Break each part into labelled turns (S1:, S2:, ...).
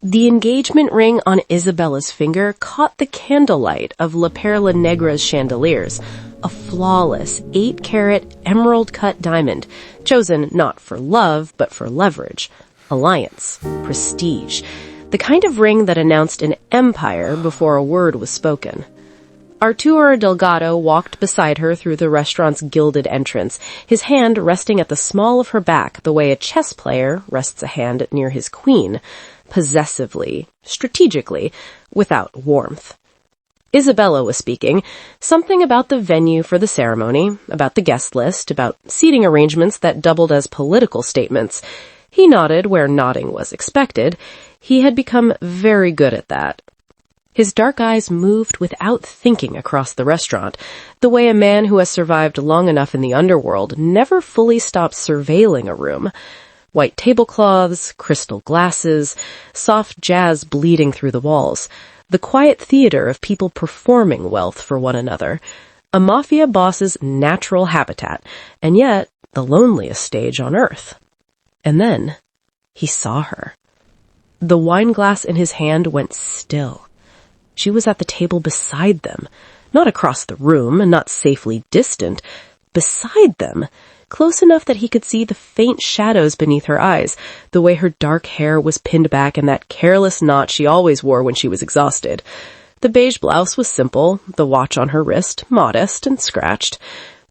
S1: The engagement ring on Isabella's finger caught the candlelight of La Perla Negra's chandeliers, a flawless 8-carat emerald-cut diamond, chosen not for love, but for leverage, alliance, prestige, the kind of ring that announced an empire before a word was spoken. Arturo Delgado walked beside her through the restaurant's gilded entrance, his hand resting at the small of her back the way a chess player rests a hand near his queen, possessively, strategically, without warmth. Isabella was speaking, something about the venue for the ceremony, about the guest list, about seating arrangements that doubled as political statements. He nodded where nodding was expected. He had become very good at that. His dark eyes moved without thinking across the restaurant, the way a man who has survived long enough in the underworld never fully stops surveilling a room. White tablecloths, crystal glasses, soft jazz bleeding through the walls, the quiet theater of people performing wealth for one another, a mafia boss's natural habitat, and yet the loneliest stage on earth. And then he saw her. The wine glass in his hand went still. She was at the table beside them, not across the room and not safely distant, beside them, close enough that he could see the faint shadows beneath her eyes, the way her dark hair was pinned back in that careless knot she always wore when she was exhausted. The beige blouse was simple, the watch on her wrist modest and scratched.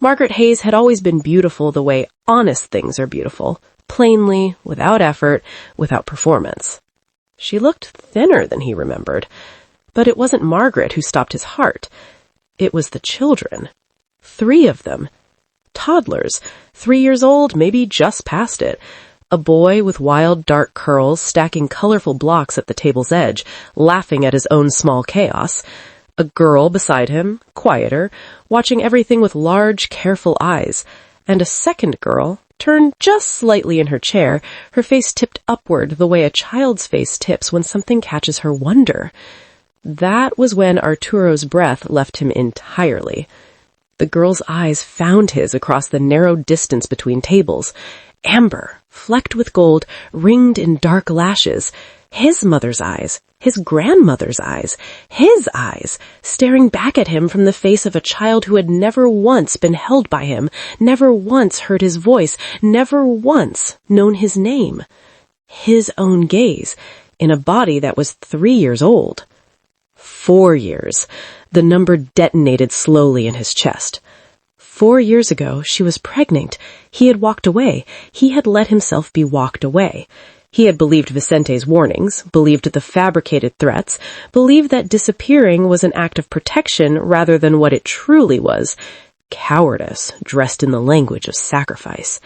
S1: Margaret Hayes had always been beautiful the way honest things are beautiful, plainly, without effort, without performance. She looked thinner than he remembered. But it wasn't Margaret who stopped his heart. It was the children. 3 of them. Toddlers, 3 years old, maybe just past it. A boy with wild, dark curls stacking colorful blocks at the table's edge, laughing at his own small chaos. A girl beside him, quieter, watching everything with large, careful eyes. And a second girl, turned just slightly in her chair, her face tipped upward the way a child's face tips when something catches her wonder. That was when Arturo's breath left him entirely. The girl's eyes found his across the narrow distance between tables. Amber, flecked with gold, ringed in dark lashes. His mother's eyes, his grandmother's eyes, his eyes, staring back at him from the face of a child who had never once been held by him, never once heard his voice, never once known his name. His own gaze, in a body that was 3 years old. 4 years. The number detonated slowly in his chest. 4 years ago, she was pregnant. He had walked away. He had let himself be walked away. He had believed Vicente's warnings, believed the fabricated threats, believed that disappearing was an act of protection rather than what it truly was, cowardice dressed in the language of sacrifice.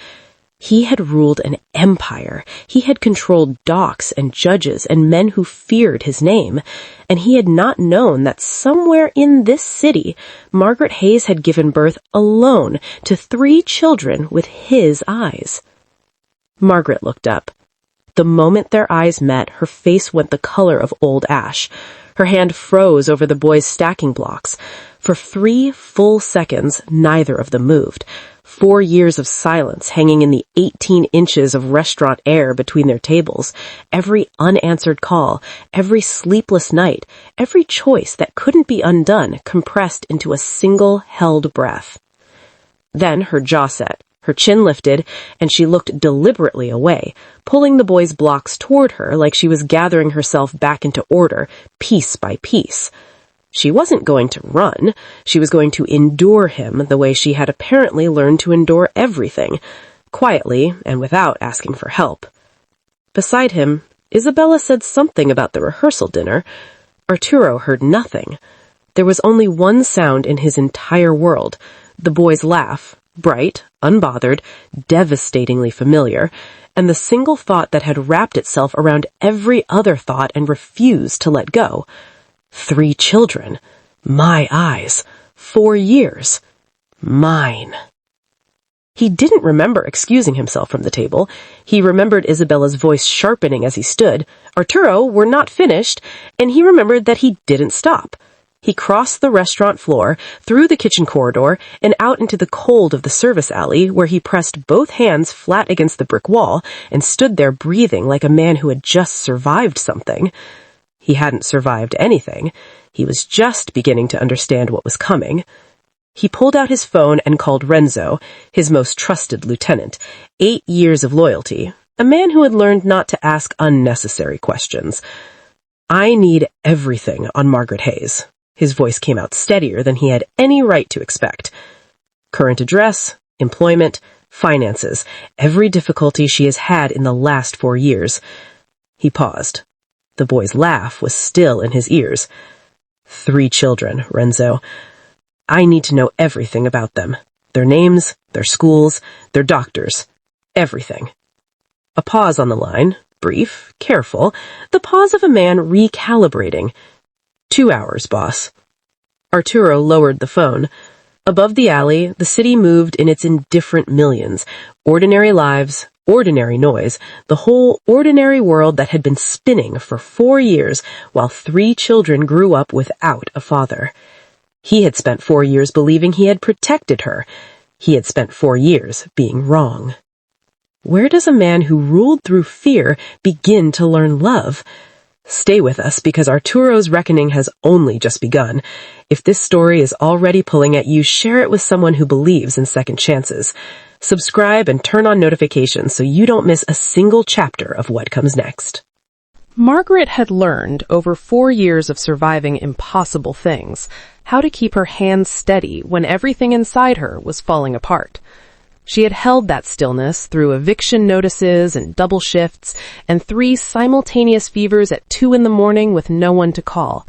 S1: He had ruled an empire. He had controlled docks and judges and men who feared his name. And he had not known that somewhere in this city, Margaret Hayes had given birth alone to 3 children with his eyes. Margaret looked up. The moment their eyes met, her face went the color of old ash. Her hand froze over the boy's stacking blocks. For 3 full seconds, neither of them moved. 4 years of silence hanging in the 18 inches of restaurant air between their tables, every unanswered call, every sleepless night, every choice that couldn't be undone compressed into a single held breath. Then her jaw set, her chin lifted, and she looked deliberately away, pulling the boy's blocks toward her like she was gathering herself back into order, piece by piece. She wasn't going to run. She was going to endure him the way she had apparently learned to endure everything, quietly and without asking for help. Beside him, Isabella said something about the rehearsal dinner. Arturo heard nothing. There was only one sound in his entire world, the boy's laugh, bright, unbothered, devastatingly familiar, and the single thought that had wrapped itself around every other thought and refused to let go. 3 children. My eyes. 4 years. Mine. He didn't remember excusing himself from the table. He remembered Isabella's voice sharpening as he stood. Arturo, we're not finished. And he remembered that he didn't stop. He crossed the restaurant floor, through the kitchen corridor, and out into the cold of the service alley, where he pressed both hands flat against the brick wall and stood there breathing like a man who had just survived something. He hadn't survived anything. He was just beginning to understand what was coming. He pulled out his phone and called Renzo, his most trusted lieutenant, 8 years of loyalty, a man who had learned not to ask unnecessary questions. "I need everything on Margaret Hayes." His voice came out steadier than he had any right to expect. "Current address, employment, finances, every difficulty she has had in the last 4 years. He paused. The boy's laugh was still in his ears. "3 children, Renzo. I need to know everything about them. Their names, their schools, their doctors. Everything." A pause on the line, brief, careful, the pause of a man recalibrating. 2 hours, boss." Arturo lowered the phone. Above the alley, the city moved in its indifferent millions. Ordinary lives, ordinary noise, the whole ordinary world that had been spinning for 4 years while 3 children grew up without a father. He had spent 4 years believing he had protected her. He had spent 4 years being wrong. Where does a man who ruled through fear begin to learn love? Stay with us, because Arturo's reckoning has only just begun. If this story is already pulling at you, share it with someone who believes in second chances. Subscribe and turn on notifications so you don't miss a single chapter of what comes next.
S2: Margaret had learned, over 4 years of surviving impossible things, how to keep her hands steady when everything inside her was falling apart. She had held that stillness through eviction notices and double shifts and 3 simultaneous fevers at 2 a.m. with no one to call.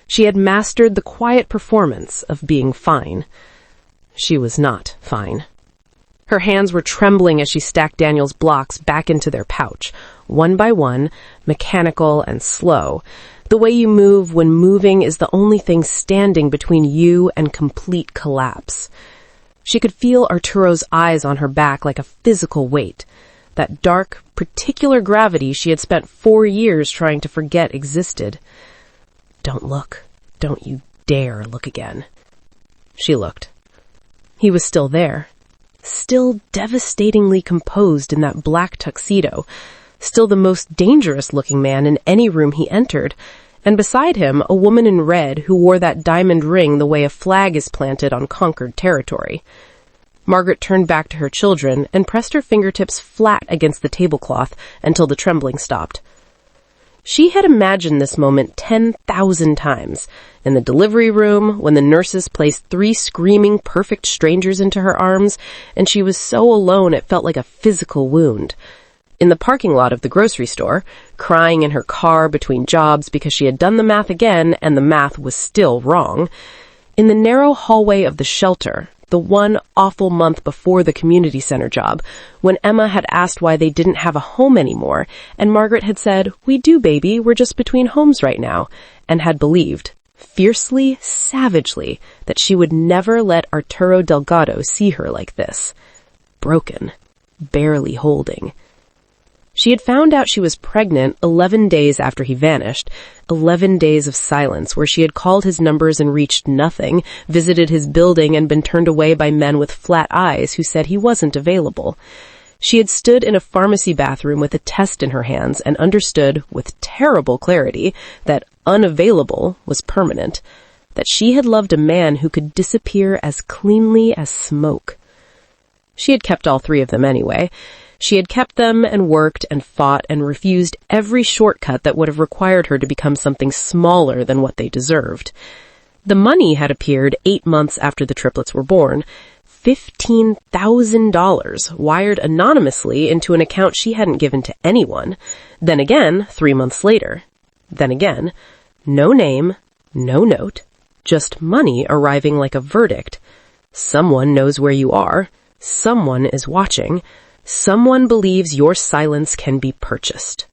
S2: She had mastered the quiet performance of being fine. She was not fine. Her hands were trembling as she stacked Daniel's blocks back into their pouch, one by one, mechanical and slow, the way you move when moving is the only thing standing between you and complete collapse. She could feel Arturo's eyes on her back like a physical weight, that dark, particular gravity she had spent 4 years trying to forget existed. "Don't look. Don't you dare look again." She looked. He was still there, still devastatingly composed in that black tuxedo, still the most dangerous-looking man in any room he entered, and beside him a woman in red who wore that diamond ring the way a flag is planted on conquered territory. Margaret turned back to her children and pressed her fingertips flat against the tablecloth until the trembling stopped. She had imagined this moment 10,000 times, in the delivery room, when the nurses placed 3 screaming perfect strangers into her arms, and she was so alone it felt like a physical wound. In the parking lot of the grocery store, crying in her car between jobs because she had done the math again and the math was still wrong. In the narrow hallway of the shelter, the one awful month before the community center job, when Emma had asked why they didn't have a home anymore, and Margaret had said, "We do, baby, we're just between homes right now," and had believed, fiercely, savagely, that she would never let Arturo Delgado see her like this. Broken, barely holding. She had found out she was pregnant 11 days after he vanished, 11 days of silence where she had called his numbers and reached nothing, visited his building and been turned away by men with flat eyes who said he wasn't available. She had stood in a pharmacy bathroom with a test in her hands and understood, with terrible clarity, that unavailable was permanent, that she had loved a man who could disappear as cleanly as smoke. She had kept all 3 of them anyway. She had kept them and worked and fought and refused every shortcut that would have required her to become something smaller than what they deserved. The money had appeared 8 months after the triplets were born, $15,000 wired anonymously into an account she hadn't given to anyone. Then again, 3 months later. Then again, no name, no note, just money arriving like a verdict. Someone knows where you are. Someone is watching. Someone believes your silence can be purchased.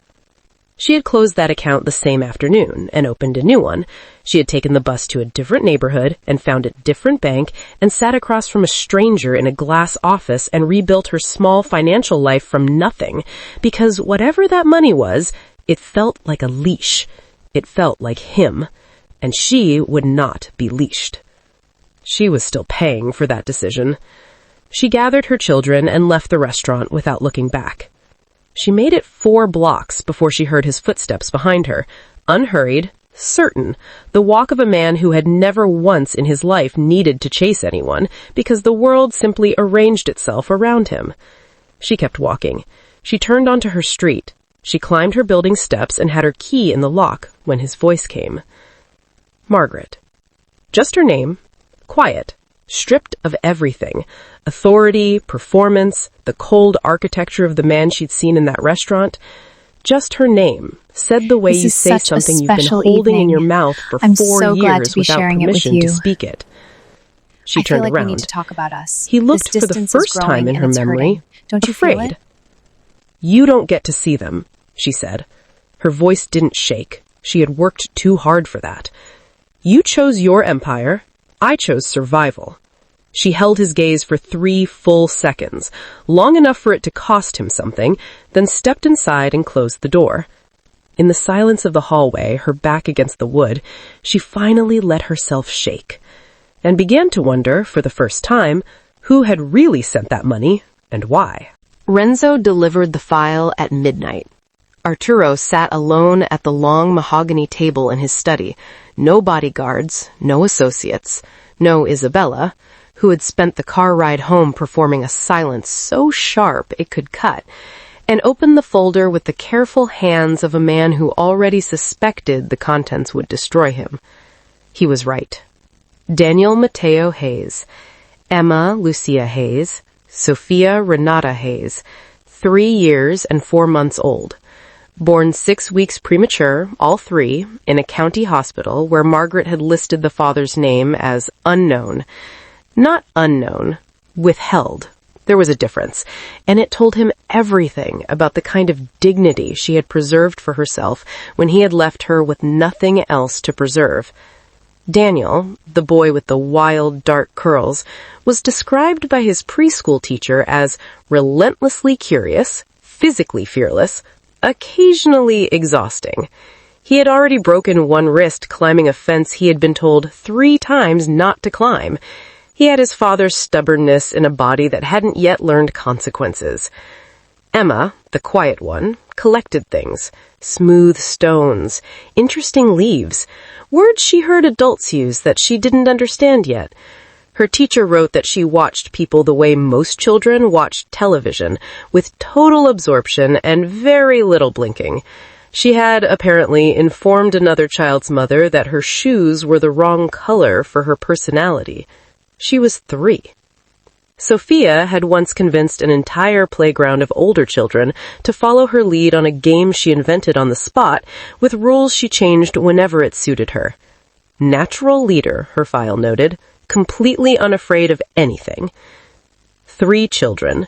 S2: She had closed that account the same afternoon and opened a new one. She had taken the bus to a different neighborhood and found a different bank and sat across from a stranger in a glass office and rebuilt her small financial life from nothing, because whatever that money was, it felt like a leash. It felt like him. and she would not be leashed. She was still paying for that decision. She gathered her children and left the restaurant without looking back. She made it 4 blocks before she heard his footsteps behind her, unhurried, certain, the walk of a man who had never once in his life needed to chase anyone because the world simply arranged itself around him. She kept walking. She turned onto her street. She climbed her building steps and had her key in the lock when his voice came. Margaret. Just her name. Quiet. Stripped of everything. Authority, performance, the cold architecture of the man she'd seen in that restaurant. Just her name, said the way you say something you've been holding in your mouth for 4 years without permission to speak it. She turned around.
S3: We need to talk about us.
S2: He looked for the first time in her memory,
S3: Don't you feel it?
S2: You don't get to see them, she said. Her voice didn't shake. She had worked too hard for that. You chose your empire. I chose survival. She held his gaze for 3 full seconds, long enough for it to cost him something, then stepped inside and closed the door. In the silence of the hallway, her back against the wood, she finally let herself shake, and began to wonder, for the first time, who had really sent that money and why.
S1: Renzo delivered the file at midnight. Arturo sat alone at the long mahogany table in his study. No bodyguards, no associates, no Isabella, who had spent the car ride home performing a silence so sharp it could cut, and opened the folder with the careful hands of a man who already suspected the contents would destroy him. He was right. Daniel Mateo Hayes, Emma Lucia Hayes, Sophia Renata Hayes, 3 years and 4 months old. Born 6 weeks premature, all 3, in a county hospital where Margaret had listed the father's name as unknown. Not unknown, withheld. There was a difference, and it told him everything about the kind of dignity she had preserved for herself when he had left her with nothing else to preserve. Daniel, the boy with the wild, dark curls, was described by his preschool teacher as relentlessly curious, physically fearless, occasionally exhausting. He had already broken 1 wrist climbing a fence he had been told 3 times not to climb. He had his father's stubbornness in a body that hadn't yet learned consequences. Emma, the quiet one, collected things. Smooth stones, interesting leaves, words she heard adults use that she didn't understand yet. Her teacher wrote that she watched people the way most children watched television, with total absorption and very little blinking. She had, apparently, informed another child's mother that her shoes were the wrong color for her personality. She was 3. Sophia had once convinced an entire playground of older children to follow her lead on a game she invented on the spot, with rules she changed whenever it suited her. Natural leader, her file noted, completely unafraid of anything. 3 children.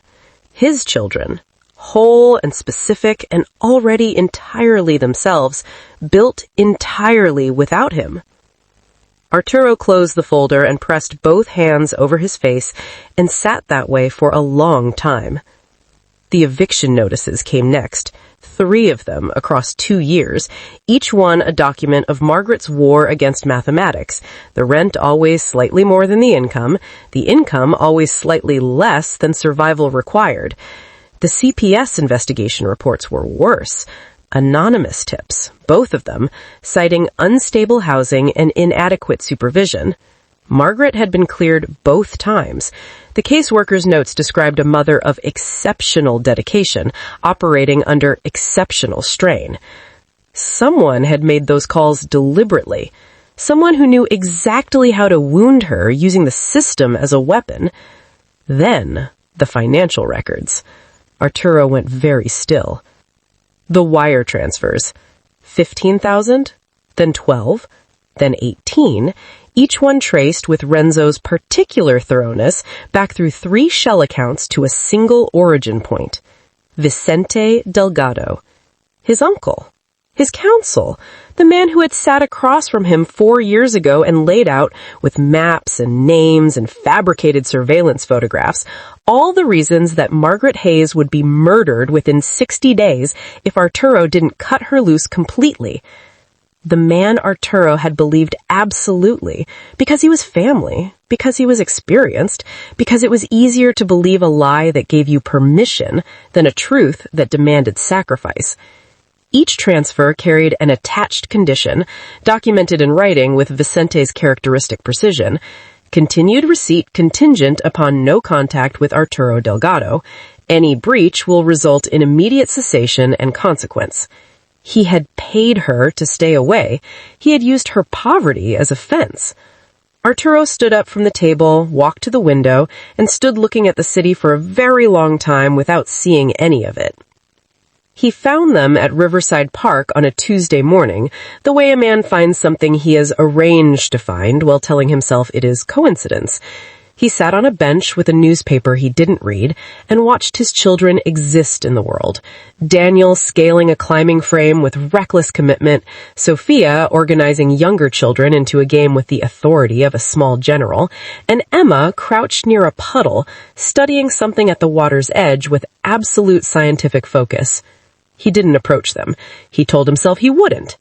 S1: His children. Whole and specific and already entirely themselves, built entirely without him. Arturo closed the folder and pressed both hands over his face and sat that way for a long time. The eviction notices came next, 3 of them across 2 years, each one a document of Margaret's war against mathematics, the rent always slightly more than the income always slightly less than survival required. The CPS investigation reports were worse. Anonymous tips, both of them, citing unstable housing and inadequate supervision. Margaret had been cleared both times. The caseworker's notes described a mother of exceptional dedication, operating under exceptional strain. Someone had made those calls deliberately. Someone who knew exactly how to wound her using the system as a weapon. Then, the financial records. Arturo went very still. The wire transfers. 15,000, then 12, then 18, each one traced with Renzo's particular thoroughness back through 3 shell accounts to a single origin point. Vicente Delgado. His uncle. His counsel. The man who had sat across from him 4 years ago and laid out, with maps and names and fabricated surveillance photographs, all the reasons that Margaret Hayes would be murdered within 60 days if Arturo didn't cut her loose completely. The man Arturo had believed absolutely, because he was family, because he was experienced, because it was easier to believe a lie that gave you permission than a truth that demanded sacrifice. Each transfer carried an attached condition, documented in writing with Vicente's characteristic precision. Continued receipt contingent upon no contact with Arturo Delgado. Any breach will result in immediate cessation and consequence. He had paid her to stay away. He had used her poverty as a fence. Arturo stood up from the table, walked to the window, and stood looking at the city for a very long time without seeing any of it. He found them at Riverside Park on a Tuesday morning, the way a man finds something he has arranged to find while telling himself it is coincidence. He sat on a bench with a newspaper he didn't read and watched his children exist in the world. Daniel scaling a climbing frame with reckless commitment, Sophia organizing younger children into a game with the authority of a small general, and Emma crouched near a puddle, studying something at the water's edge with absolute scientific focus. He didn't approach them. He told himself he wouldn't.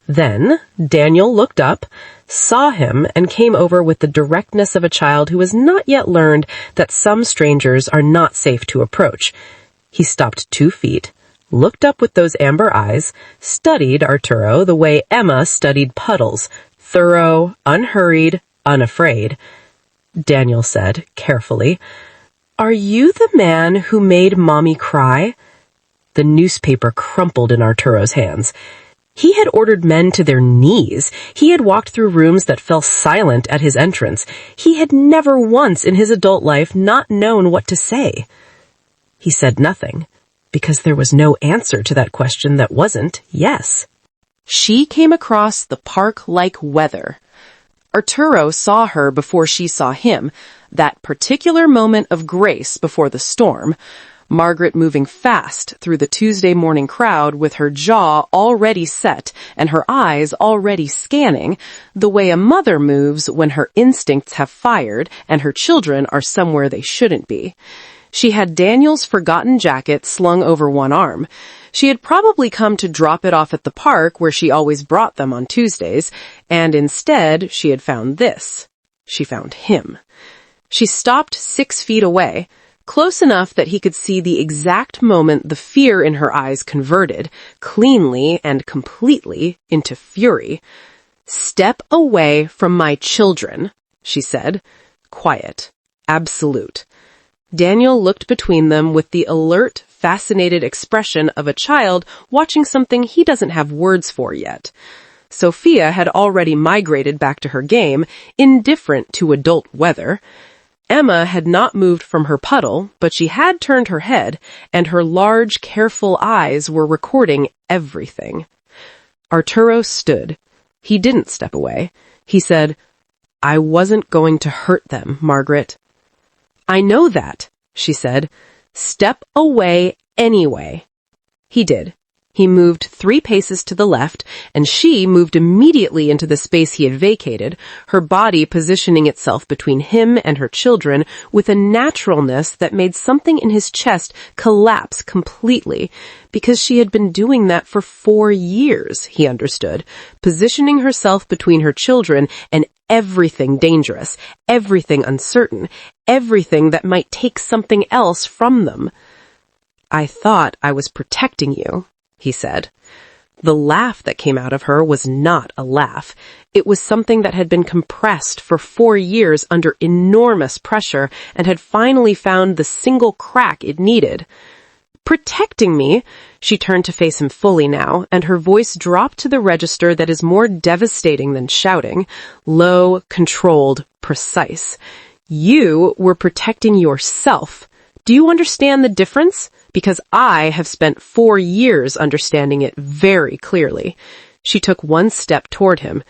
S1: Then Daniel looked up, saw him, and came over with the directness of a child who has not yet learned that some strangers are not safe to approach. He stopped 2 feet, looked up with those amber eyes, studied Arturo the way Emma studied puddles, thorough, unhurried, unafraid. Daniel said, carefully, "Are you the man who made Mommy cry?" The newspaper crumpled in Arturo's hands. He had ordered men to their knees. He had walked through rooms that fell silent at his entrance. He had never once in his adult life not known what to say. He said nothing, because there was no answer to that question that wasn't yes.
S2: She came across the park like weather. Arturo saw her before she saw him, that particular moment of grace before the storm. Margaret moving fast through the Tuesday morning crowd with her jaw already set and her eyes already scanning, the way a mother moves when her instincts have fired and her children are somewhere they shouldn't be. She had Daniel's forgotten jacket slung over one arm. She had probably come to drop it off at the park where she always brought them on Tuesdays, and instead she had found this. She found him. She stopped 6 feet away, close enough that he could see the exact moment the fear in her eyes converted, cleanly and completely, into fury. "Step away from my children," she said. Quiet. Absolute. Daniel looked between them with the alert, fascinated expression of a child watching something he doesn't have words for yet. Sophia had already migrated back to her game, indifferent to adult weather. Emma had not moved from her puddle, but she had turned her head, and her large, careful eyes were recording everything. Arturo stood. He didn't step away. He said, "I wasn't going to hurt them, Margaret." "I know that," she said. "Step away anyway." He did. He moved 3 paces to the left, and she moved immediately into the space he had vacated, her body positioning itself between him and her children with a naturalness that made something in his chest collapse completely, because she had been doing that for 4 years, he understood, positioning herself between her children and everything dangerous, everything uncertain, everything that might take something else from them. "I thought I was protecting you," he said. The laugh that came out of her was not a laugh. It was something that had been compressed for 4 years under enormous pressure and had finally found the single crack it needed. "Protecting me?" She turned to face him fully now, and her voice dropped to the register that is more devastating than shouting. Low, controlled, precise. "You were protecting yourself. Do you understand the difference? Because I have spent 4 years understanding it very clearly." She took 1 step toward him.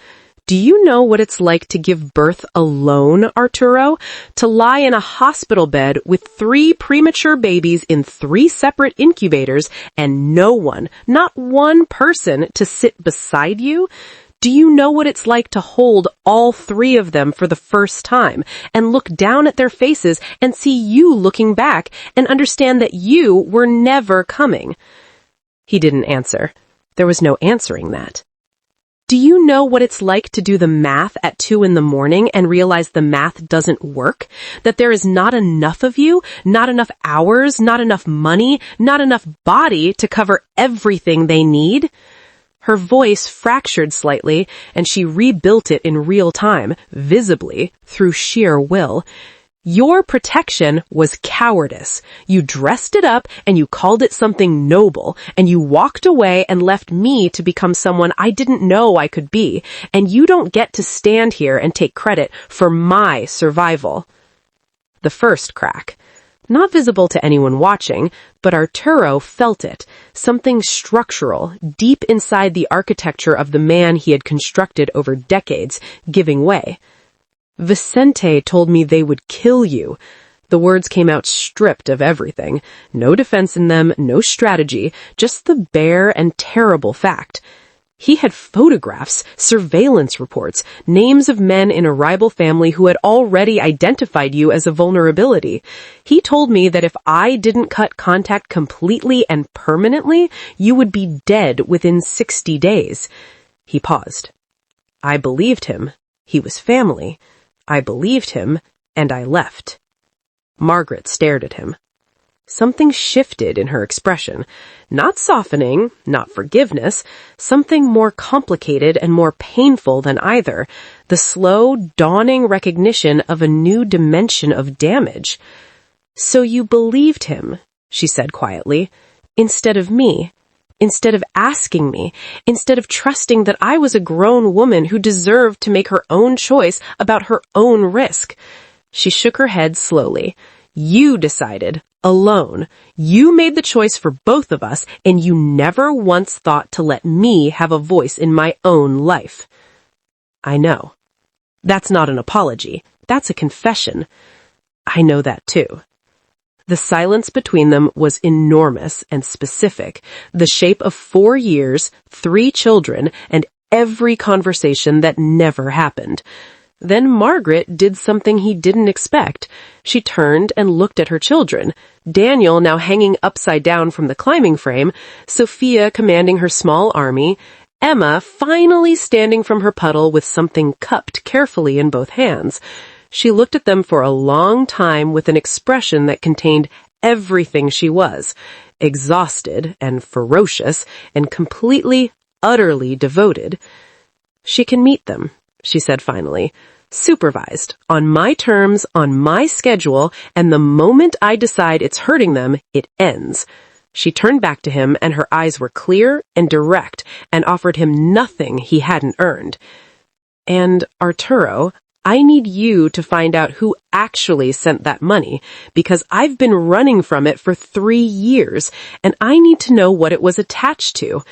S2: "Do you know what it's like to give birth alone, Arturo? To lie in a hospital bed with 3 premature babies in 3 separate incubators and no one, not one person, to sit beside you? Do you know what it's like to hold all 3 of them for the first time and look down at their faces and see you looking back and understand that you were never coming?" He didn't answer. There was no answering that.
S1: Do you know what it's like to do the math at 2 in the morning and realize the math doesn't work? That there is not enough of you, not enough hours, not enough money, not enough body to cover everything they need? Her voice fractured slightly, and she rebuilt it in real time, visibly, through sheer will. Your protection was cowardice. You dressed it up and you called it something noble, and you walked away and left me to become someone I didn't know I could be, and you don't get to stand here and take credit for my survival. The first crack. Not visible to anyone watching, but Arturo felt it, something structural, deep inside the architecture of the man he had constructed over decades, giving way. Vicente told me they would kill you. The words came out stripped of everything. No defense in them, no strategy, just the bare and terrible fact. He had photographs, surveillance reports, names of men in a rival family who had already identified you as a vulnerability. He told me that if I didn't cut contact completely and permanently, you would be dead within 60 days. He paused. I believed him. He was family. I believed him, and I left. Margaret stared at him. Something shifted in her expression. Not softening, not forgiveness, something more complicated and more painful than either. The slow, dawning recognition of a new dimension of damage. So you believed him, she said quietly, instead of me. Instead of asking me, instead of trusting that I was a grown woman who deserved to make her own choice about her own risk. She shook her head slowly. You decided, alone. You made the choice for both of us, and you never once thought to let me have a voice in my own life. I know. That's not an apology. That's a confession. I know that too. The silence between them was enormous and specific, the shape of 4 years, 3 children, and every conversation that never happened. Then Margaret did something he didn't expect. She turned and looked at her children. Daniel now hanging upside down from the climbing frame, Sophia commanding her small army, Emma finally standing from her puddle with something cupped carefully in both hands. She looked at them for a long time with an expression that contained everything she was, exhausted and ferocious and completely, utterly devoted. She can meet them, she said finally, supervised, on my terms, on my schedule, and the moment I decide it's hurting them, it ends. She turned back to him, and her eyes were clear and direct, and offered him nothing he hadn't earned. And, Arturo, I need you to find out who actually sent that money, because I've been running from it for 3 years, and I need to know what it was attached to.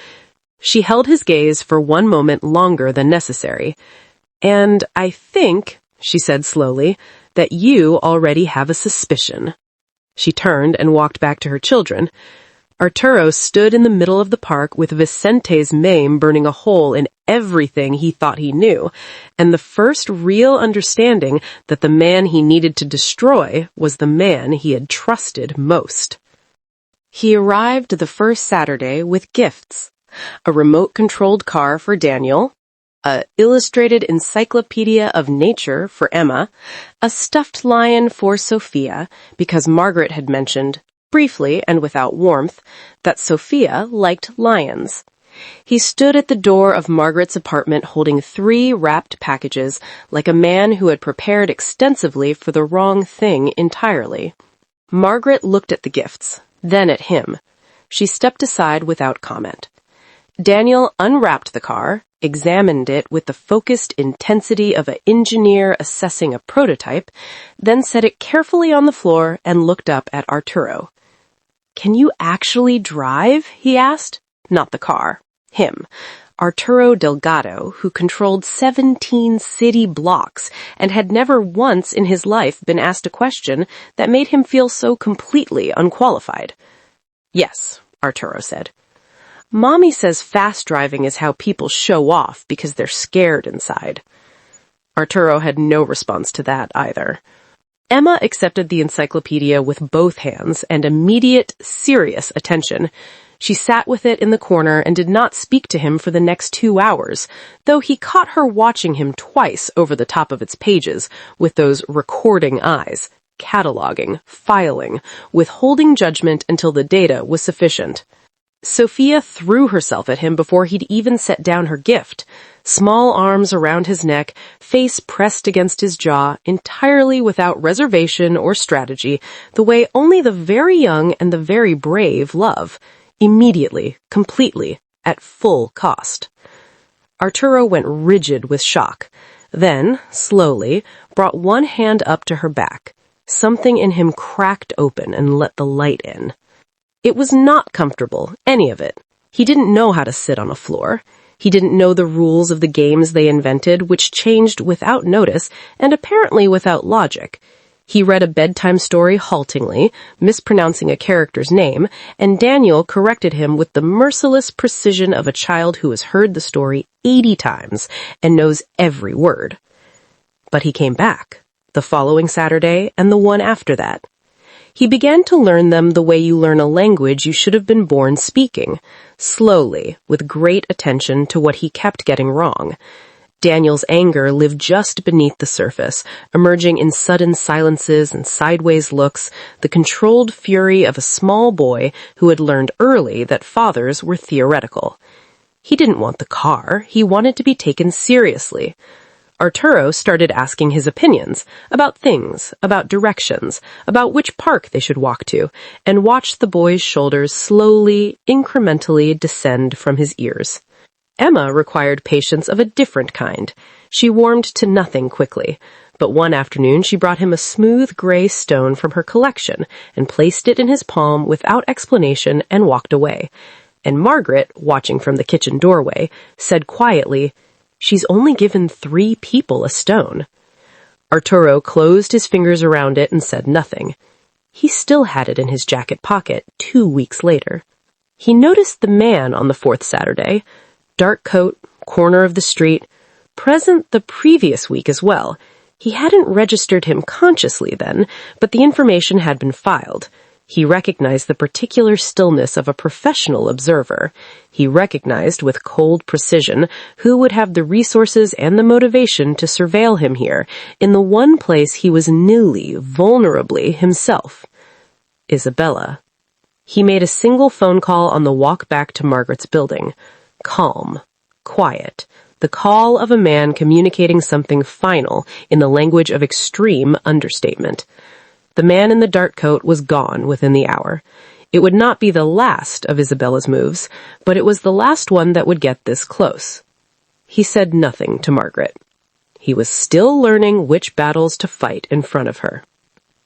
S1: She held his gaze for one moment longer than necessary. And I think, she said slowly, that you already have a suspicion. She turned and walked back to her children. Arturo stood in the middle of the park with Vicente's mane burning a hole in everything he thought he knew, and the first real understanding that the man he needed to destroy was the man he had trusted most. He arrived the first Saturday with gifts. A remote-controlled car for Daniel, a illustrated encyclopedia of nature for Emma, a stuffed lion for Sophia, because Margaret had mentioned, briefly and without warmth, that Sophia liked lions. He stood at the door of Margaret's apartment holding 3 wrapped packages like a man who had prepared extensively for the wrong thing entirely. Margaret looked at the gifts, then at him. She stepped aside without comment. Daniel unwrapped the car, examined it with the focused intensity of an engineer assessing a prototype, then set it carefully on the floor and looked up at Arturo. "Can you actually drive?" he asked. Not the car. Him. Arturo Delgado, who controlled 17 city blocks and had never once in his life been asked a question that made him feel so completely unqualified. "Yes," Arturo said. "Mommy says fast driving is how people show off because they're scared inside." Arturo had no response to that either. Emma accepted the encyclopedia with both hands and immediate, serious attention. She sat with it in the corner and did not speak to him for the next 2 hours, though he caught her watching him twice over the top of its pages with those recording eyes, cataloging, filing, withholding judgment until the data was sufficient. Sophia threw herself at him before he'd even set down her gift, small arms around his neck, face pressed against his jaw, entirely without reservation or strategy, the way only the very young and the very brave love, immediately, completely, at full cost. Arturo went rigid with shock, then, slowly, brought one hand up to her back. Something in him cracked open and let the light in. It was not comfortable, any of it. He didn't know how to sit on a floor. He didn't know the rules of the games they invented, which changed without notice and apparently without logic. He read a bedtime story haltingly, mispronouncing a character's name, and Daniel corrected him with the merciless precision of a child who has heard the story 80 times and knows every word. But he came back, the following Saturday and the one after that. He began to learn them the way you learn a language you should have been born speaking, slowly, with great attention to what he kept getting wrong. Daniel's anger lived just beneath the surface, emerging in sudden silences and sideways looks, the controlled fury of a small boy who had learned early that fathers were theoretical. He didn't want the car, he wanted to be taken seriously. Arturo started asking his opinions about things, about directions, about which park they should walk to, and watched the boy's shoulders slowly, incrementally descend from his ears. Emma required patience of a different kind. She warmed to nothing quickly, but one afternoon she brought him a smooth gray stone from her collection and placed it in his palm without explanation and walked away. And Margaret, watching from the kitchen doorway, said quietly, "She's only given 3 people a stone." Arturo closed his fingers around it and said nothing. He still had it in his jacket pocket 2 weeks later. He noticed the man on the 4th Saturday, dark coat, corner of the street, present the previous week as well. He hadn't registered him consciously then, but the information had been filed. He recognized the particular stillness of a professional observer. He recognized with cold precision who would have the resources and the motivation to surveil him here, in the one place he was newly, vulnerably himself. Isabella. He made a single phone call on the walk back to Margaret's building. Calm, quiet, the call of a man communicating something final in the language of extreme understatement. The man in the dark coat was gone within the hour. It would not be the last of Isabella's moves, but it was the last one that would get this close. He said nothing to Margaret. He was still learning which battles to fight in front of her.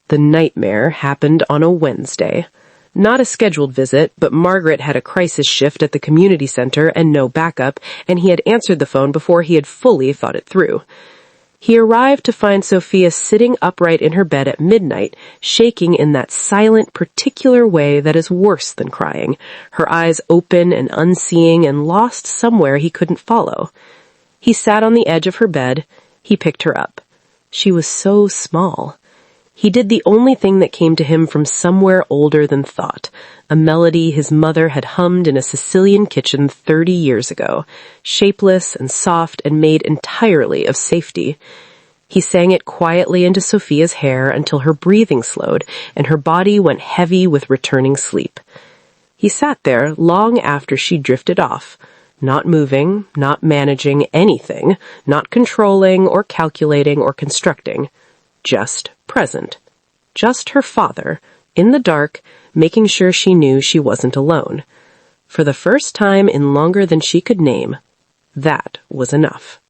S1: The nightmare happened on a Wednesday. Not a scheduled visit, but Margaret had a crisis shift at the community center and no backup, and he had answered the phone before he had fully thought it through. He arrived to find Sophia sitting upright in her bed at midnight, shaking in that silent, particular way that is worse than crying, her eyes open and unseeing and lost somewhere he couldn't follow. He sat on the edge of her bed. He picked her up. She was so small. He did the only thing that came to him from somewhere older than thought, a melody his mother had hummed in a Sicilian kitchen 30 years ago, shapeless and soft and made entirely of safety. He sang it quietly into Sophia's hair until her breathing slowed and her body went heavy with returning sleep. He sat there long after she drifted off, not moving, not managing anything, not controlling or calculating or constructing. Just present. Just her father, in the dark, making sure she knew she wasn't alone. For the first time in longer than she could name, that was enough.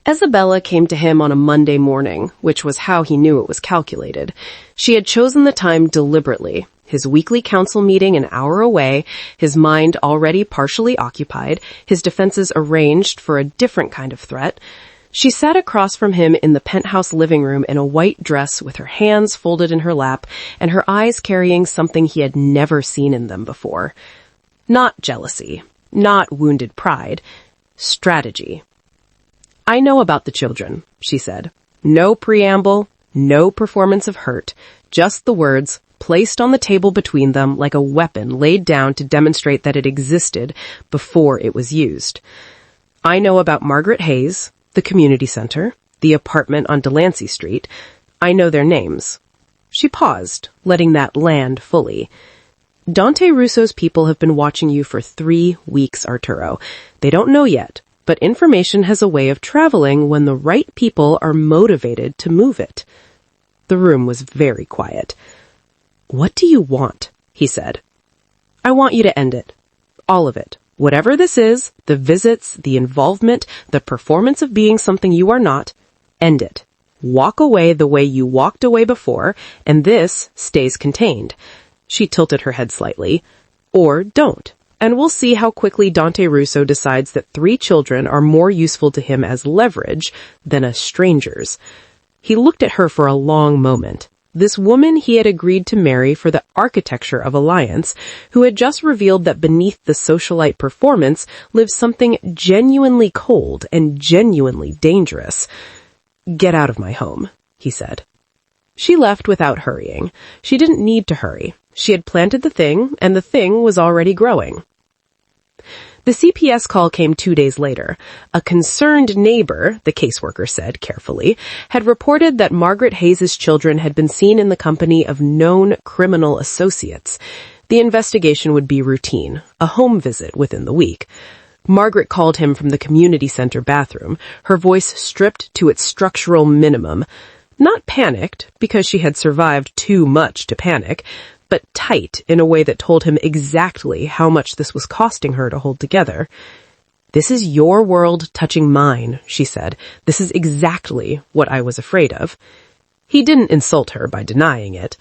S1: Isabella came to him on a Monday morning, which was how he knew it was calculated. She had chosen the time deliberately. His weekly council meeting an hour away, his mind already partially occupied, his defenses arranged for a different kind of threat. She sat across from him in the penthouse living room in a white dress with her hands folded in her lap and her eyes carrying something he had never seen in them before. Not jealousy, not wounded pride, strategy. "I know about the children," she said. No preamble, no performance of hurt, just the words, placed on the table between them like a weapon laid down to demonstrate that it existed before it was used. I know about Margaret Hayes, the community center, the apartment on Delancey Street. I know their names. She paused, letting that land fully. Dante Russo's people have been watching you for 3 weeks, Arturo. They don't know yet, but information has a way of traveling when the right people are motivated to move it. The room was very quiet. "What do you want?" he said. "I want you to end it. All of it. Whatever this is, the visits, the involvement, the performance of being something you are not, end it. Walk away the way you walked away before, and this stays contained." She tilted her head slightly. "Or don't, and we'll see how quickly Dante Russo decides that 3 children are more useful to him as leverage than as strangers." He looked at her for a long moment. This woman he had agreed to marry for the architecture of alliance, who had just revealed that beneath the socialite performance lives something genuinely cold and genuinely dangerous. "Get out of my home," he said. She left without hurrying. She didn't need to hurry. She had planted the thing, and the thing was already growing. The CPS call came 2 days later. A concerned neighbor, the caseworker said carefully, had reported that Margaret Hayes' children had been seen in the company of known criminal associates. The investigation would be routine, a home visit within the week. Margaret called him from the community center bathroom, her voice stripped to its structural minimum. Not panicked, because she had survived too much to panic, but tight in a way that told him exactly how much this was costing her to hold together. "This is your world touching mine," she said. "This is exactly what I was afraid of." He didn't insult her by denying it.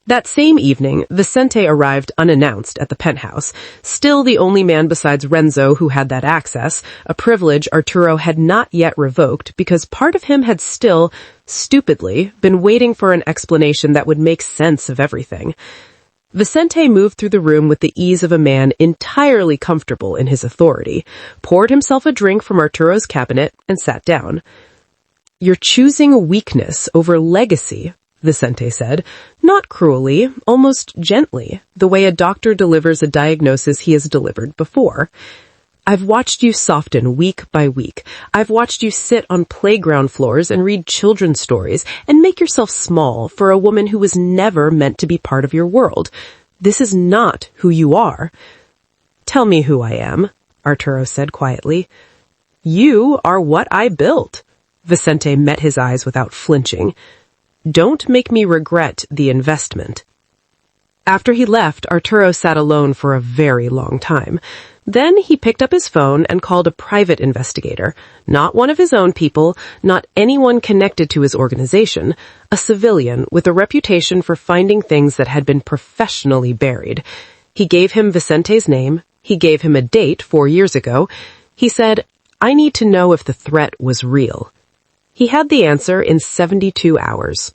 S1: That same evening, Vicente arrived unannounced at the penthouse, still the only man besides Renzo who had that access, a privilege Arturo had not yet revoked because part of him had still, stupidly, been waiting for an explanation that would make sense of everything. Vicente moved through the room with the ease of a man entirely comfortable in his authority, poured himself a drink from Arturo's cabinet, and sat down. "You're choosing weakness over legacy," Vicente said, not cruelly, almost gently, the way a doctor delivers a diagnosis he has delivered before. "I've watched you soften week by week. I've watched you sit on playground floors and read children's stories and make yourself small for a woman who was never meant to be part of your world. This is not who you are." "Tell me who I am," Arturo said quietly. "You are what I built." Vicente met his eyes without flinching. "Don't make me regret the investment." After he left, Arturo sat alone for a very long time. Then he picked up his phone and called a private investigator, not one of his own people, not anyone connected to his organization, a civilian with a reputation for finding things that had been professionally buried. He gave him Vicente's name. He gave him a date 4 years ago. He said, "I need to know if the threat was real." He had the answer in 72 hours.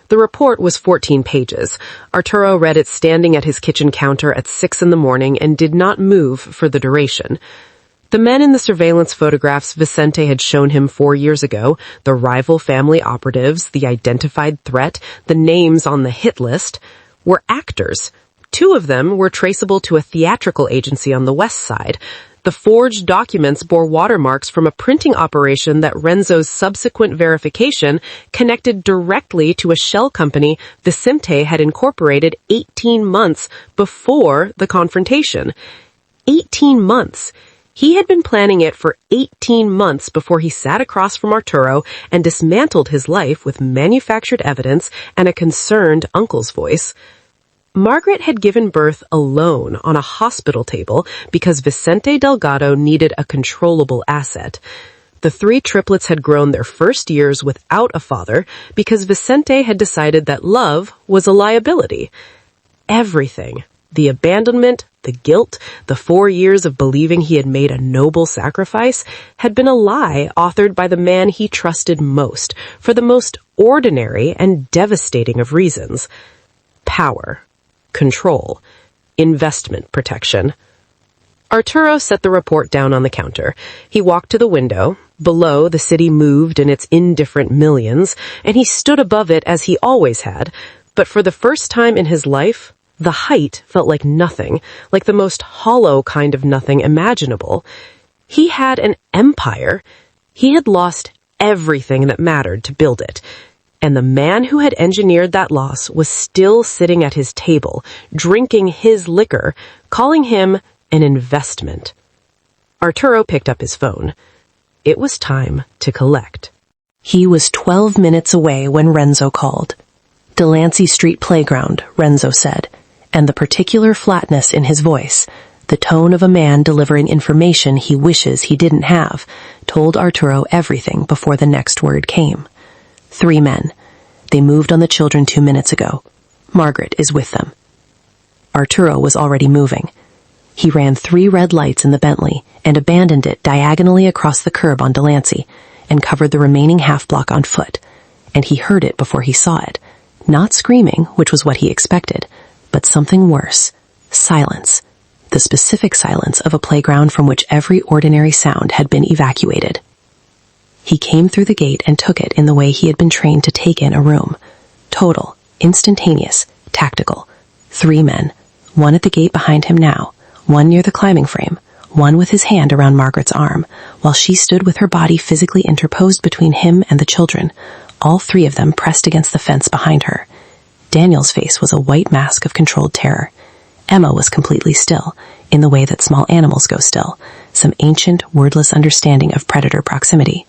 S1: The report was 14 pages. Arturo read it standing at his kitchen counter at 6 a.m. and did not move for the duration. The men in the surveillance photographs Vicente had shown him 4 years ago, the rival family operatives, the identified threat, the names on the hit list, were actors. 2 of them were traceable to a theatrical agency on the west side. The forged documents bore watermarks from a printing operation that Renzo's subsequent verification connected directly to a shell company Vicente had incorporated 18 months before the confrontation. 18 months. He had been planning it for 18 months before he sat across from Arturo and dismantled his life with manufactured evidence and a concerned uncle's voice. Margaret had given birth alone on a hospital table because Vicente Delgado needed a controllable asset. The 3 triplets had grown their first years without a father because Vicente had decided that love was a liability. Everything, the abandonment, the guilt, the 4 years of believing he had made a noble sacrifice, had been a lie authored by the man he trusted most for the most ordinary and devastating of reasons. Power. Control. Investment protection. Arturo set the report down on the counter. He walked to the window. Below, the city moved in its indifferent millions, and he stood above it as he always had,
S2: But for the first time in his life, the height felt like nothing, like the most hollow kind of nothing imaginable. He had an empire. He had lost everything that mattered to build it. And the man who had engineered that loss was still sitting at his table, drinking his liquor, calling him an investment. Arturo picked up his phone. It was time to collect.
S1: He was 12 minutes away when Renzo called. Delancey Street Playground, Renzo said, and the particular flatness in his voice, the tone of a man delivering information he wishes he didn't have, told Arturo everything before the next word came. 3 men. They moved on the children 2 minutes ago. Margaret is with them. Arturo was already moving. He ran 3 red lights in the Bentley and abandoned it diagonally across the curb on Delancey and covered the remaining half-block on foot. And he heard it before he saw it. Not screaming, which was what he expected, but something worse. Silence. The specific silence of a playground from which every ordinary sound had been evacuated. He came through the gate and took it in the way he had been trained to take in a room. Total, instantaneous, tactical. 3 men. 1 at the gate behind him now, 1 near the climbing frame, 1 with his hand around Margaret's arm, while she stood with her body physically interposed between him and the children, all 3 of them pressed against the fence behind her. Daniel's face was a white mask of controlled terror. Emma was completely still, in the way that small animals go still, some ancient, wordless understanding of predator proximity.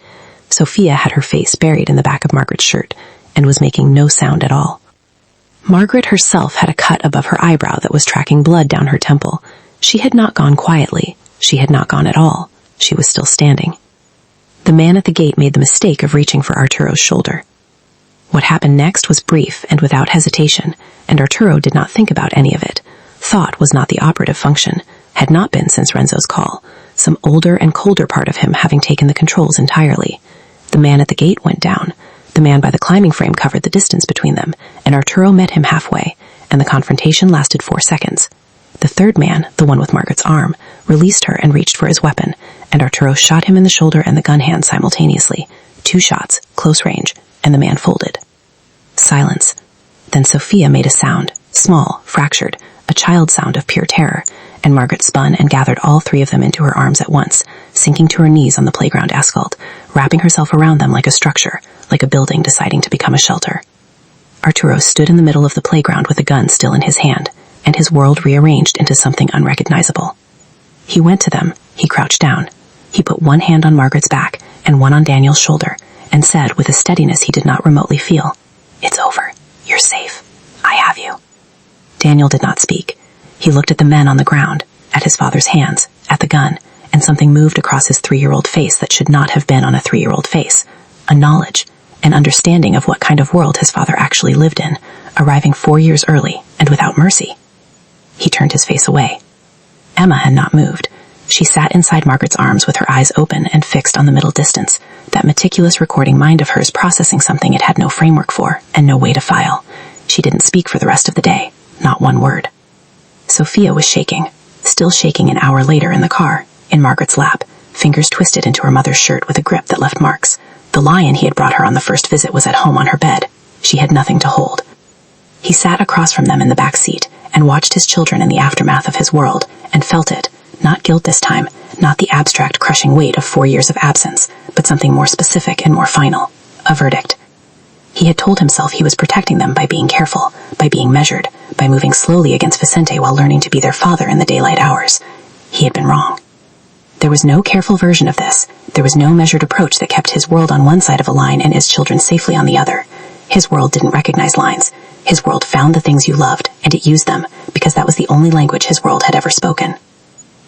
S1: Sophia had her face buried in the back of Margaret's shirt, and was making no sound at all. Margaret herself had a cut above her eyebrow that was tracking blood down her temple. She had not gone quietly. She had not gone at all. She was still standing. The man at the gate made the mistake of reaching for Arturo's shoulder. What happened next was brief and without hesitation, and Arturo did not think about any of it. Thought was not the operative function, had not been since Renzo's call, some older and colder part of him having taken the controls entirely. The man at the gate went down. The man by the climbing frame covered the distance between them, and Arturo met him halfway, and the confrontation lasted 4 seconds. The 3rd man, the one with Margaret's arm, released her and reached for his weapon, and Arturo shot him in the shoulder and the gun hand simultaneously. 2 shots, close range, and the man folded. Silence. Then Sophia made a sound, small, fractured, a child sound of pure terror, and Margaret spun and gathered all 3 of them into her arms at once, sinking to her knees on the playground asphalt, wrapping herself around them like a structure, like a building deciding to become a shelter. Arturo stood in the middle of the playground with a gun still in his hand, and his world rearranged into something unrecognizable. He went to them. He crouched down. He put 1 hand on Margaret's back and 1 on Daniel's shoulder, and said with a steadiness he did not remotely feel, "It's over. You're safe. I have you." Daniel did not speak. He looked at the men on the ground, at his father's hands, at the gun, and something moved across his 3-year-old face that should not have been on a 3-year-old face. A knowledge, an understanding of what kind of world his father actually lived in, arriving 4 years early and without mercy. He turned his face away. Emma had not moved. She sat inside Margaret's arms with her eyes open and fixed on the middle distance, that meticulous recording mind of hers processing something it had no framework for and no way to file. She didn't speak for the rest of the day, not 1 word. Sophia was shaking, still shaking an hour later in the car, in Margaret's lap, fingers twisted into her mother's shirt with a grip that left marks. The lion he had brought her on the first visit was at home on her bed. She had nothing to hold. He sat across from them in the back seat and watched his children in the aftermath of his world, and felt it, not guilt this time, not the abstract crushing weight of 4 years of absence, but something more specific and more final, a verdict. He had told himself he was protecting them by being careful, by being measured, by moving slowly against Vicente while learning to be their father in the daylight hours. He had been wrong. There was no careful version of this. There was no measured approach that kept his world on one side of a line and his children safely on the other. His world didn't recognize lines. His world found the things you loved, and it used them, because that was the only language his world had ever spoken.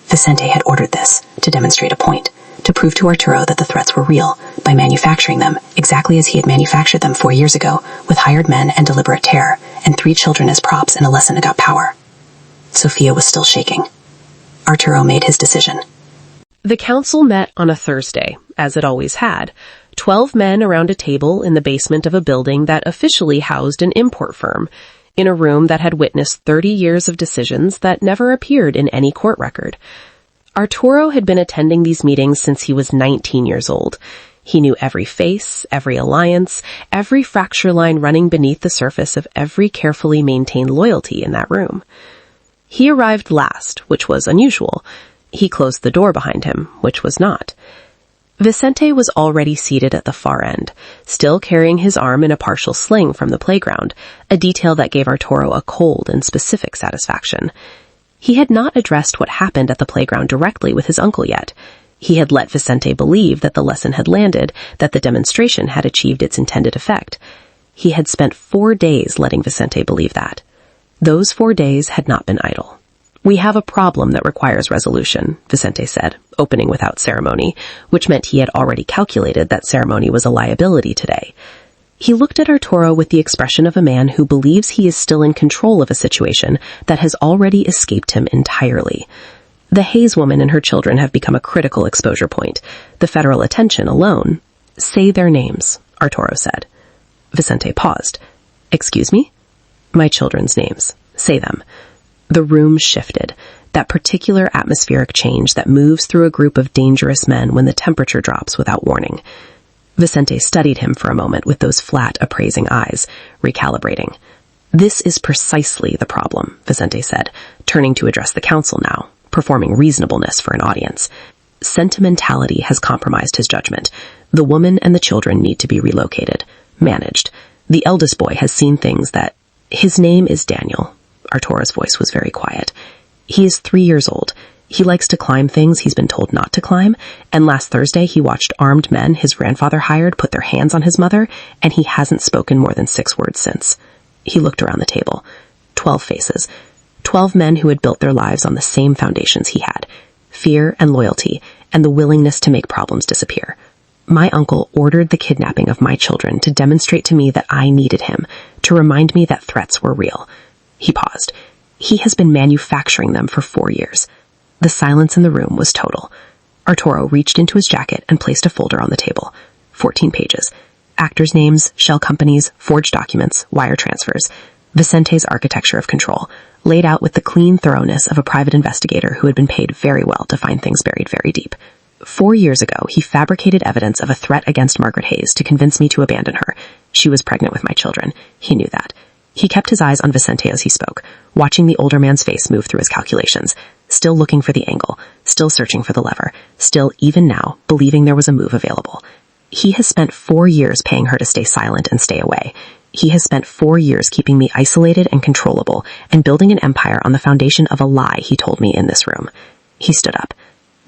S1: Vicente had ordered this, to demonstrate a point, to prove to Arturo that the threats were real, by manufacturing them, exactly as he had manufactured them 4 years ago, with hired men and deliberate terror, and 3 children as props and a lesson about power. Sophia was still shaking. Arturo made his decision.
S2: The council met on a Thursday, as it always had. 12 men around a table in the basement of a building that officially housed an import firm, in a room that had witnessed 30 years of decisions that never appeared in any court record. Arturo had been attending these meetings since he was 19 years old.
S1: He knew every face, every alliance, every fracture line running beneath the surface of every carefully maintained loyalty in that room. He arrived last, which was unusual. He closed the door behind him, which was not. Vicente was already seated at the far end, still carrying his arm in a partial sling from the playground, a detail that gave Arturo a cold and specific satisfaction. He had not addressed what happened at the playground directly with his uncle yet. He had let Vicente believe that the lesson had landed, that the demonstration had achieved its intended effect. He had spent 4 days letting Vicente believe that. Those 4 days had not been idle. "We have a problem that requires resolution," Vicente said, opening without ceremony, which meant he had already calculated that ceremony was a liability today. He looked at Arturo with the expression of a man who believes he is still in control of a situation that has already escaped him entirely. The Hayes woman and her children have become a critical exposure point. The federal attention alone. "Say their names," Arturo said. Vicente paused. "Excuse me?" "My children's names. Say them." The room shifted, that particular atmospheric change that moves through a group of dangerous men when the temperature drops without warning. Vicente studied him for a moment with those flat, appraising eyes, recalibrating. "This is precisely the problem," Vicente said, turning to address the council now, performing reasonableness for an audience. "Sentimentality has compromised his judgment. The woman and the children need to be relocated, managed. The eldest boy has seen things that... His name is Daniel." Arturo's voice was very quiet. "He is 3 years old. He likes to climb things he's been told not to climb, and last Thursday he watched armed men his grandfather hired put their hands on his mother, and he hasn't spoken more than 6 words since." He looked around the table. 12 faces. 12 men who had built their lives on the same foundations he had. Fear and loyalty, and the willingness to make problems disappear. "My uncle ordered the kidnapping of my children to demonstrate to me that I needed him, to remind me that threats were real." He paused. "He has been manufacturing them for 4 years. The silence in the room was total. Arturo reached into his jacket and placed a folder on the table. 14 pages. Actors' names, shell companies, forged documents, wire transfers. Vicente's architecture of control, laid out with the clean thoroughness of a private investigator who had been paid very well to find things buried very deep. 4 years ago, he fabricated evidence of a threat against Margaret Hayes to convince me to abandon her. She was pregnant with my children. He knew that. He kept his eyes on Vicente as he spoke, watching the older man's face move through his calculations, still looking for the angle, still searching for the lever, still, even now, believing there was a move available. He has spent 4 years paying her to stay silent and stay away. He has spent 4 years keeping me isolated and controllable, and building an empire on the foundation of a lie he told me in this room. He stood up.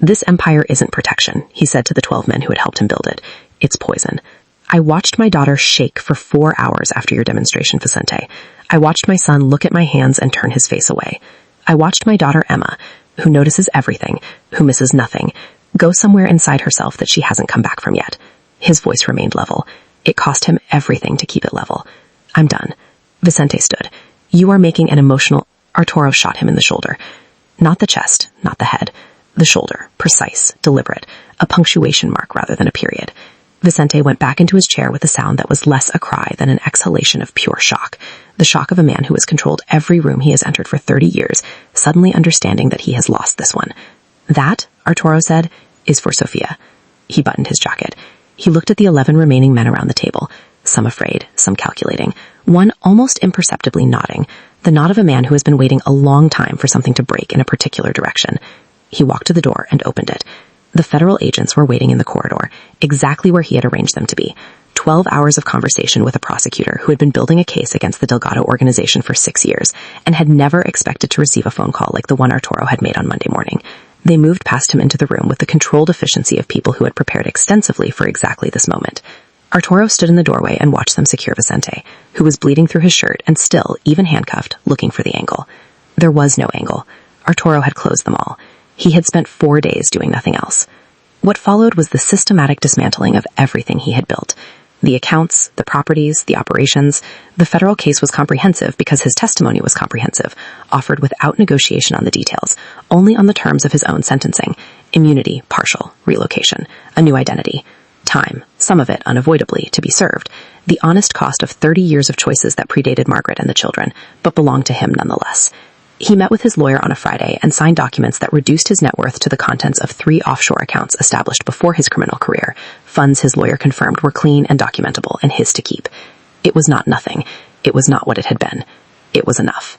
S1: "This empire isn't protection," he said to the 12 men who had helped him build it. "It's poison. I watched my daughter shake for 4 hours after your demonstration, Vicente. I watched my son look at my hands and turn his face away. I watched my daughter Emma, who notices everything, who misses nothing, go somewhere inside herself that she hasn't come back from yet." His voice remained level. It cost him everything to keep it level. "I'm done." Vicente stood. "You are making an emotional..." Arturo shot him in the shoulder. Not the chest, not the head. The shoulder, precise, deliberate, a punctuation mark rather than a period. Vicente went back into his chair with a sound that was less a cry than an exhalation of pure shock. The shock of a man who has controlled every room he has entered for 30 years, suddenly understanding that he has lost this one. "That," Arturo said, "is for Sofia." He buttoned his jacket. He looked at the 11 remaining men around the table, some afraid, some calculating, one almost imperceptibly nodding, the nod of a man who has been waiting a long time for something to break in a particular direction. He walked to the door and opened it. The federal agents were waiting in the corridor, exactly where he had arranged them to be. 12 hours of conversation with a prosecutor who had been building a case against the Delgado organization for 6 years and had never expected to receive a phone call like the one Arturo had made on Monday morning. They moved past him into the room with the controlled efficiency of people who had prepared extensively for exactly this moment. Arturo stood in the doorway and watched them secure Vicente, who was bleeding through his shirt and still, even handcuffed, looking for the angle. There was no angle. Arturo had closed them all. He had spent 4 days doing nothing else. What followed was the systematic dismantling of everything he had built. The accounts, the properties, the operations. The federal case was comprehensive because his testimony was comprehensive, offered without negotiation on the details, only on the terms of his own sentencing. Immunity, partial, relocation, a new identity. Time, some of it unavoidably, to be served. The honest cost of 30 years of choices that predated Margaret and the children, but belonged to him nonetheless.
S4: He met with his lawyer on a Friday and signed documents that reduced his net worth to the contents of 3 offshore accounts established before his criminal career, funds his lawyer confirmed were clean and documentable and his to keep. It was not nothing. It was not what it had been. It was enough.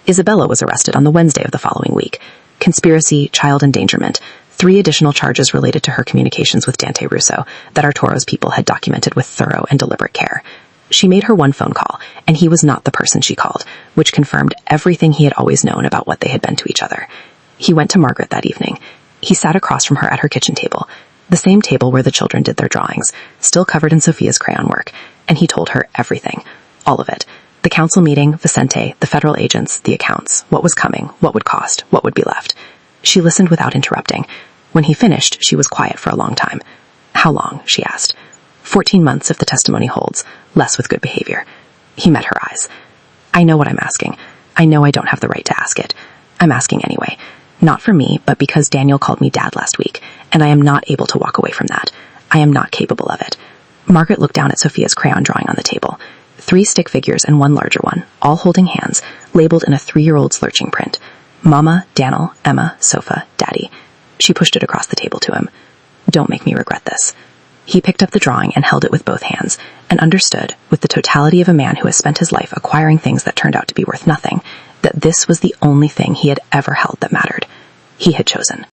S4: Isabella was arrested on the Wednesday of the following week. Conspiracy, child endangerment, 3 additional charges related to her communications with Dante Russo that Arturo's people had documented with thorough and deliberate care. She made her one phone call, and he was not the person she called, which confirmed everything he had always known about what they had been to each other. He went to Margaret that evening. He sat across from her at her kitchen table, the same table where the children did their drawings, still covered in Sophia's crayon work, and he told her everything. All of it. The council meeting, Vicente, the federal agents, the accounts, what was coming, what would cost, what would be left. She listened without interrupting. When he finished, she was quiet for a long time. How long? She asked. 14 months if the testimony holds, less with good behavior. He met her eyes. I know what I'm asking. I know I don't have the right to ask it. I'm asking anyway. Not for me, but because Daniel called me dad last week, and I am not able to walk away from that. I am not capable of it. Margaret looked down at Sophia's crayon drawing on the table. 3 stick figures and 1 larger one, all holding hands, labeled in a 3-year-old's lurching print. Mama, Daniel, Emma, Sofa, Daddy. She pushed it across the table to him. Don't make me regret this. He picked up the drawing and held it with both hands, and understood, with the totality of a man who has spent his life acquiring things that turned out to be worth nothing, that this was the only thing he had ever held that mattered. He had chosen.